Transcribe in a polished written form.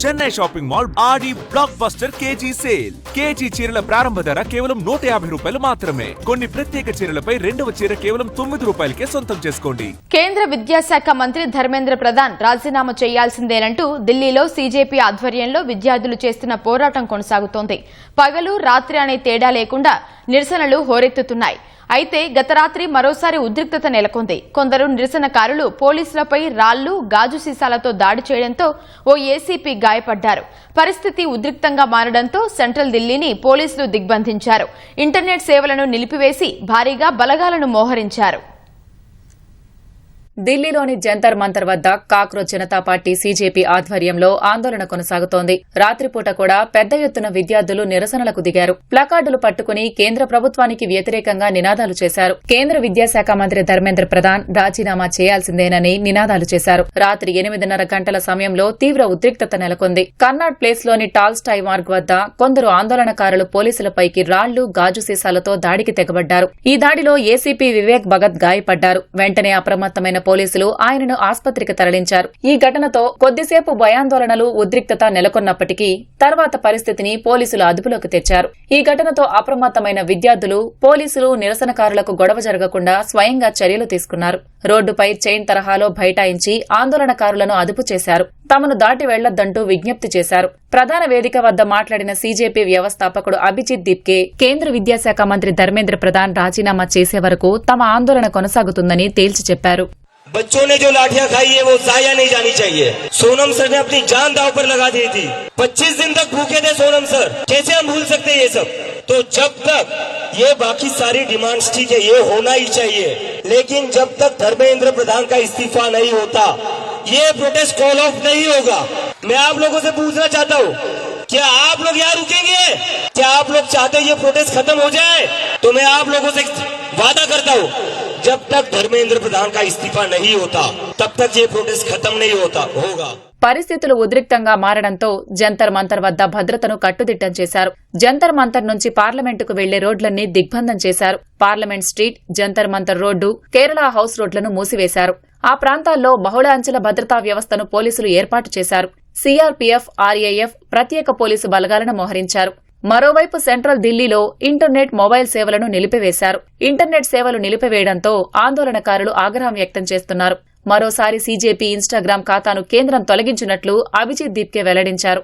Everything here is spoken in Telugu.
Chennai shopping mall Aadi blockbuster KG sale. KG చీరల ప్రారంభ ధర కేవలం 150 రూపాయలు మాత్రమే. కొన్ని ప్రత్యేక చీరలపై రెండవ చీర కేవలం 9 రూపాయలకే సొంతం చేసుకోండి. కేంద్ర విద్యాశాఖ మంత్రి ధర్మేంద్ర ప్రధాన్ రాజీనామా చేయాల్సిందేనంటూ ఢిల్లీలో సీజేపీ ఆధ్వర్యంలో విద్యార్థులు చేస్తున్న పోరాటం కొనసాగుతోంది. పగలు రాత్రి అనే తేడా లేకుండా నిరసనలు హోరెత్తుతున్నాయి. అయితే గత రాత్రి మరోసారి ఉద్రిక్తత నెలకొంది. కొందరు నిరసనకారులు పోలీసులపై రాళ్లు, గాజు సీసాలతో దాడి చేయడంతో ఓ ఏసీపీ గాయపడ్డారు. పరిస్థితి ఉద్రిక్తంగా మారడంతో సెంట్రల్ ఢిల్లీని పోలీసులు దిగ్బంధించారు. ఇంటర్నెట్ సేవలను నిలిపివేసి భారీగా బలగాలను మోహరించారు. ఢిల్లీలోని జంతర్ మంతర్ వద్ద కాక్రోచ్ జనతా పార్టీ సీజేపీ ఆధ్వర్యంలో ఆందోళన కొనసాగుతోంది. రాత్రిపూట కూడా పెద్ద ఎత్తున విద్యార్థులు నిరసనలకు దిగారు. ప్లకార్డులు పట్టుకుని కేంద్ర ప్రభుత్వానికి వ్యతిరేకంగా నినాదాలు చేశారు. కేంద్ర విద్యాశాఖ మంత్రి ధర్మేంద్ర ప్రధాన్ రాజీనామా చేయాల్సిందేనని నినాదాలు చేశారు. రాత్రి 8:30 గంటల సమయంలో తీవ్ర ఉద్రిక్తత నెలకొంది. కర్నాడ్ ప్లేస్ లోని టాల్స్టాయ్ మార్గ్ వద్ద కొందరు ఆందోళనకారులు పోలీసులపైకి రాళ్లు, గాజు సీసాలతో దాడికి తెగబడ్డారు. ఈ దాడిలో ఏసీపీ వివేక్ భగత్ గాయపడ్డారు. వెంటనే అప్రమత్తమైన పోలీసులు ఆయనను ఆస్పత్రికి తరలించారు. ఈ ఘటనతో కొద్దిసేపు భయాందోళనలు, ఉద్రిక్తత నెలకొన్నప్పటికీ తర్వాత పరిస్థితిని పోలీసులు అదుపులోకి తెచ్చారు. ఈ ఘటనతో అప్రమత్తమైన విద్యార్థులు, పోలీసులు నిరసనకారులకు గొడవ జరగకుండా స్వయంగా చర్యలు తీసుకున్నారు. రోడ్డుపై చైన్ తరహాలో బైఠాయించి ఆందోళనకారులను అదుపు చేశారు. తమను దాటి వెళ్లొద్దంటూ విజ్ఞప్తి చేశారు. ప్రధాన వేదిక వద్ద మాట్లాడిన సీజేపీ వ్యవస్థాపకుడు అభిజిత్ దీప్కే కేంద్ర విద్యాశాఖ మంత్రి ధర్మేంద్ర ప్రధాన్ రాజీనామా చేసే వరకు తమ ఆందోళన కొనసాగుతుందని తేల్చి చెప్పారు. बच्चों ने जो लाठियां खाई है वो जाया नहीं जानी चाहिए. सोनम सर ने अपनी जान दांव पर लगा दी थी. 25 दिन तक भूखे थे सोनम सर. कैसे हम भूल सकते हैं ये सब? तो जब तक ये बाकी सारी डिमांड्स ठीक है, ये होना ही चाहिए, लेकिन जब तक धर्मेंद्र प्रधान का इस्तीफा नहीं होता ये प्रोटेस्ट कॉल ऑफ नहीं होगा. मैं आप लोगों से पूछना चाहता हूँ, क्या आप लोग यहाँ रुकेंगे? क्या आप लोग चाहते ये प्रोटेस्ट खत्म हो जाए? तो मैं आप लोगों से वादा करता हूँ, जब तक धर्मेंद्र प्रधान का इस्तीफा नहीं होता तब तक ये प्रोटेस्ट खत्म नहीं होगा. పరిస్థితులు ఉద్రిక్తంగా మారడంతో జంతర్ మంతర్ వద్ద భద్రతను కట్టుదిట్టం చేశారు. జంతర్ మంతర్ నుంచి పార్లమెంటుకు వెళ్లే రోడ్లన్నీ దిగ్బంధం చేశారు. Parliament street, Jantar Mantar road, Kerala house రోడ్లను మూసివేశారు. ఆ ప్రాంతాల్లో బహుళ అంచెల భద్రతా వ్యవస్థను పోలీసులు ఏర్పాటు చేశారు. సీఆర్పీఎఫ్, ఆర్ఏఎఫ్ ప్రత్యేక పోలీసు బలగాలను మోహరించారు. మరోవైపు సెంట్రల్ ఢిల్లీలో ఇంటర్నెట్, మొబైల్ సేవలను నిలిపివేశారు. ఇంటర్నెట్ సేవలు నిలిపివేయడంతో ఆందోళనకారులు ఆగ్రహం వ్యక్తం చేస్తున్నారు. మరోసారి సీజేపీ ఇన్స్టాగ్రామ్ ఖాతాను కేంద్రం తొలగించినట్లు అభిజిత్ దీప్కే వెల్లడించారు.